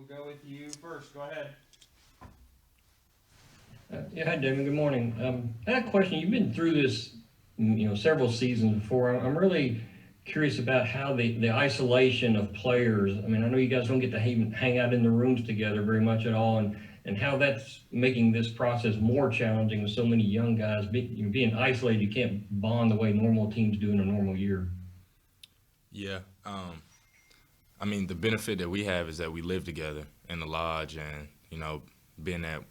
go with you first. Go ahead. Yeah, hi, Davion. Good morning. I had a question. You've been through this, several seasons before. I'm really curious about how the isolation of players. I mean, I know you guys don't get to hang out in the rooms together very much at all, and how that's making this process more challenging with so many young guys being isolated. You can't bond the way normal teams do in a normal year. Yeah. I mean, the benefit that we have is that we live together in the lodge, and being that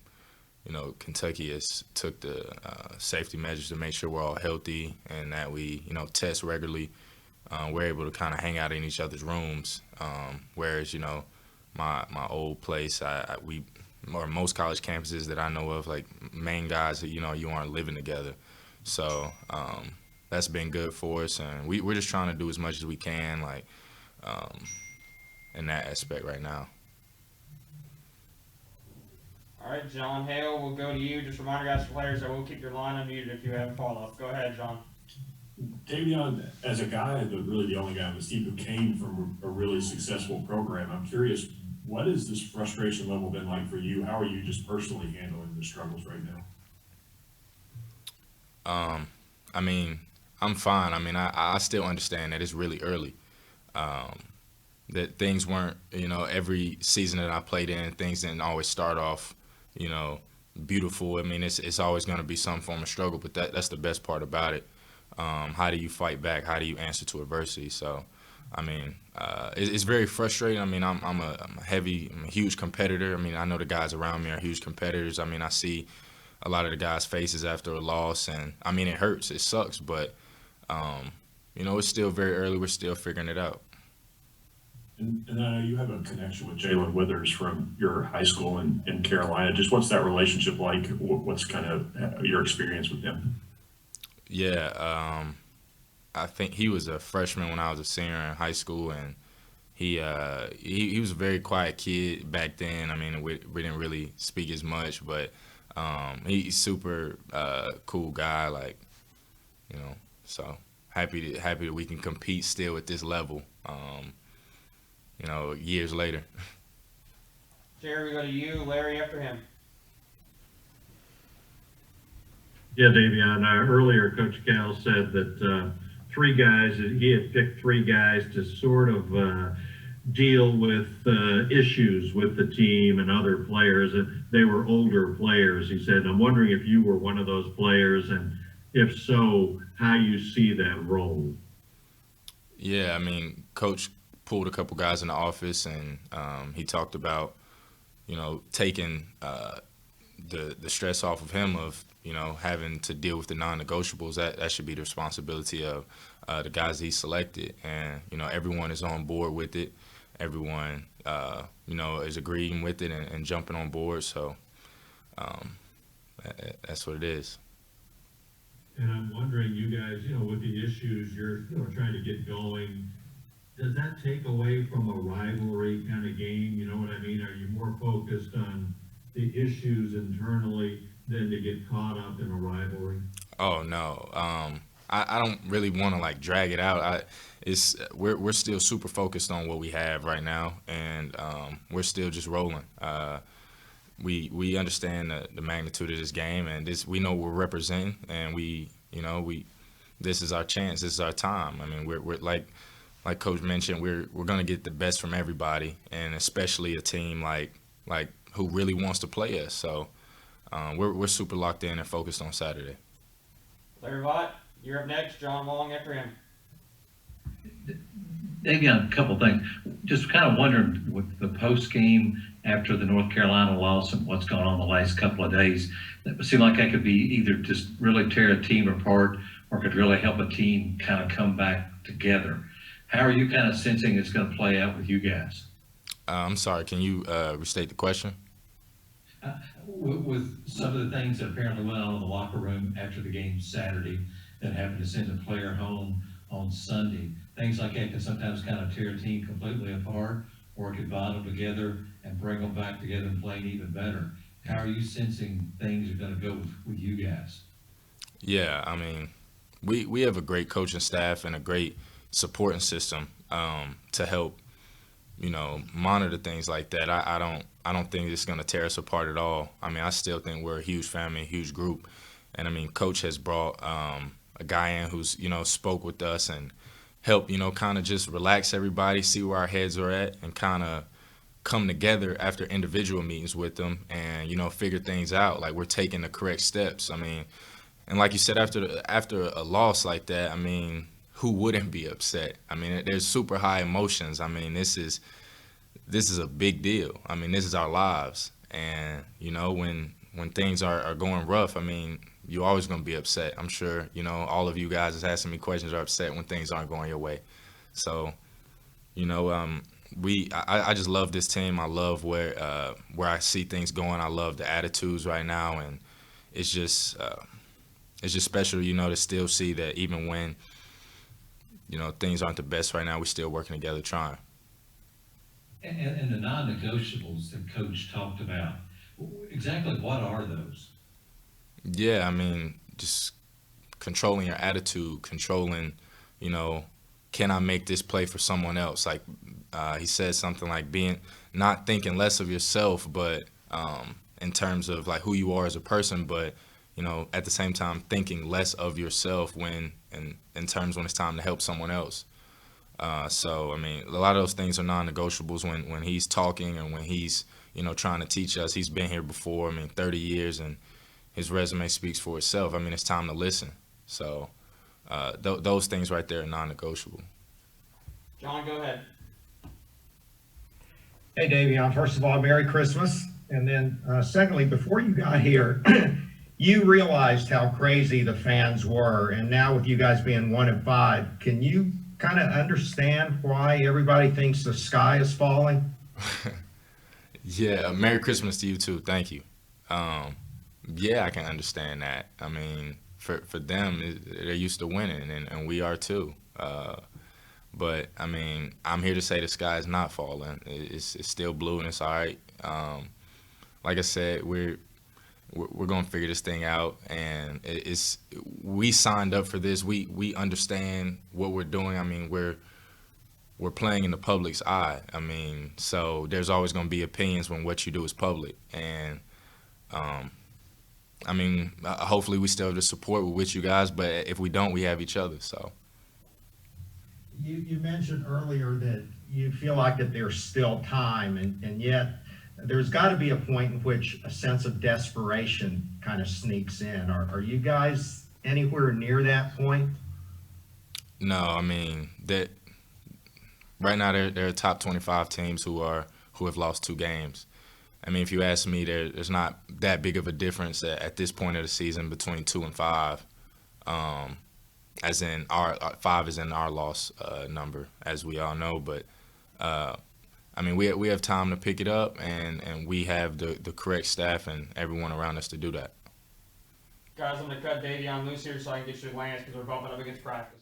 Kentucky has took the safety measures to make sure we're all healthy and that we test regularly. We're able to kind of hang out in each other's rooms. Whereas my old place, we or most college campuses that I know of, like main guys that you aren't living together. So that's been good for us, and we're just trying to do as much as we can, like in that aspect right now. All right, John Hale, we'll go to you. Just remind our guys, players, that we'll keep your line unmuted if you have a follow-up. Go ahead, John. Davion, as a guy, really the only guy on this team who came from a really successful program, I'm curious, what has this frustration level been like for you? How are you just personally handling the struggles right now? I mean, I'm fine. I mean, I still understand that it's really early. That things weren't, every season that I played in, things didn't always start off, beautiful. I mean, it's always going to be some form of struggle, but that's the best part about it. How do you fight back? How do you answer to adversity? So, I mean, it's very frustrating. I mean, I'm a huge competitor. I mean, I know the guys around me are huge competitors. I mean, I see a lot of the guys' faces after a loss, and I mean, it hurts. It sucks, but it's still very early. We're still figuring it out. And I know you have a connection with Jaylon Withers from your high school in Carolina. Just what's that relationship like? What's kind of your experience with him? Yeah, I think he was a freshman when I was a senior in high school, and he was a very quiet kid back then. I mean, we didn't really speak as much, but he's super cool guy. Like, so happy that we can compete still at this level. Years later. Jerry, we go to you. Larry after him. Yeah, Davion. Earlier, Coach Cal said that he had picked three guys to sort of deal with issues with the team and other players. And they were older players, he said. I'm wondering if you were one of those players, and if so, how you see that role. Yeah, I mean, Coach pulled a couple guys in the office, and he talked about, taking the stress off of him of, having to deal with the non-negotiables. That should be the responsibility of the guys he selected, and everyone is on board with it. Everyone is agreeing with it and jumping on board. So that's what it is. And I'm wondering, you guys, with the issues you're trying to get going, does that take away from a rivalry kind of game? You know what I mean? Are you more focused on the issues internally than to get caught up in a rivalry? Oh no, I don't really want to like drag it out. We're still super focused on what we have right now, and we're still just rolling. We understand the magnitude of this game, and we know we're representing, and this is our chance. This is our time. I mean, we're like Coach mentioned, we're gonna get the best from everybody, and especially a team like who really wants to play us. So we're super locked in and focused on Saturday. Larry Vaught, you're up next. John Long after him. Davion, a couple things. Just kind of wondering with the post game after the North Carolina loss and what's gone on the last couple of days, it seemed like that could be either just really tear a team apart or could really help a team kind of come back together. How are you kind of sensing it's going to play out with you guys? I'm sorry, can you restate the question? With some of the things that apparently went on in the locker room after the game Saturday that happened to send a player home on Sunday, things like that can sometimes kind of tear a team completely apart, or it could bond them together and bring them back together and playing even better. How are you sensing things are going to go with you guys? Yeah, I mean, we have a great coaching staff and a great supporting system to help monitor things like that, I don't think it's going to tear us apart at all. I mean, I still think we're a huge family, a huge group. And I mean, Coach has brought a guy in who's, spoke with us and helped, kind of just relax everybody, see where our heads are at, and kind of come together after individual meetings with them and, figure things out. Like, we're taking the correct steps. I mean, and like you said, after a loss like that, I mean, who wouldn't be upset? I mean, there's super high emotions. I mean, this is a big deal. I mean, this is our lives. And, when things are going rough, I mean, you're always going to be upset. I'm sure, all of you guys is asking me questions are upset when things aren't going your way. So, I just love this team. I love where I see things going. I love the attitudes right now. And it's just special, to still see that even when, things aren't the best right now, we're still working together trying. And the non-negotiables that Coach talked about, exactly what are those? Yeah, I mean, just controlling your attitude, controlling, can I make this play for someone else? Like he said something like not thinking less of yourself, but in terms of like who you are as a person, but at the same time thinking less of yourself when it's time to help someone else. So I mean, a lot of those things are non-negotiables when he's talking and when he's trying to teach us. He's been here before. I mean, 30 years, and his resume speaks for itself. I mean, it's time to listen. So those things right there are non-negotiable. John, go ahead. Hey, Davion, first of all, Merry Christmas. And then secondly, before you got here, you realized how crazy the fans were. And now with you guys being 1-5, can you kind of understand why everybody thinks the sky is falling? Yeah, Merry Christmas to you too. Thank you. Yeah, I can understand that. I mean, for them, they're used to winning, and we are too. But I mean, I'm here to say the sky is not falling. It's still blue, and it's all right. Like I said, we're gonna figure this thing out, and we signed up for this. We understand what we're doing. I mean, we're playing in the public's eye. I mean, so there's always gonna be opinions when what you do is public, and I mean, hopefully we still have the support with you guys, but if we don't, we have each other. So. You mentioned earlier that you feel like that there's still time, and yet there's got to be a point in which a sense of desperation kind of sneaks in. Are you guys anywhere near that point? No, I mean that right now there are top 25 teams who have lost 2 games. I mean, if you ask me, there's not that big of a difference at this point of the season between 2 and 5. As in our 5 is in our loss number, as we all know. But I mean, we have time to pick it up, and we have the correct staff and everyone around us to do that. Guys, I'm going to cut Davion loose here so I can get you to Lance because we're bumping up against practice.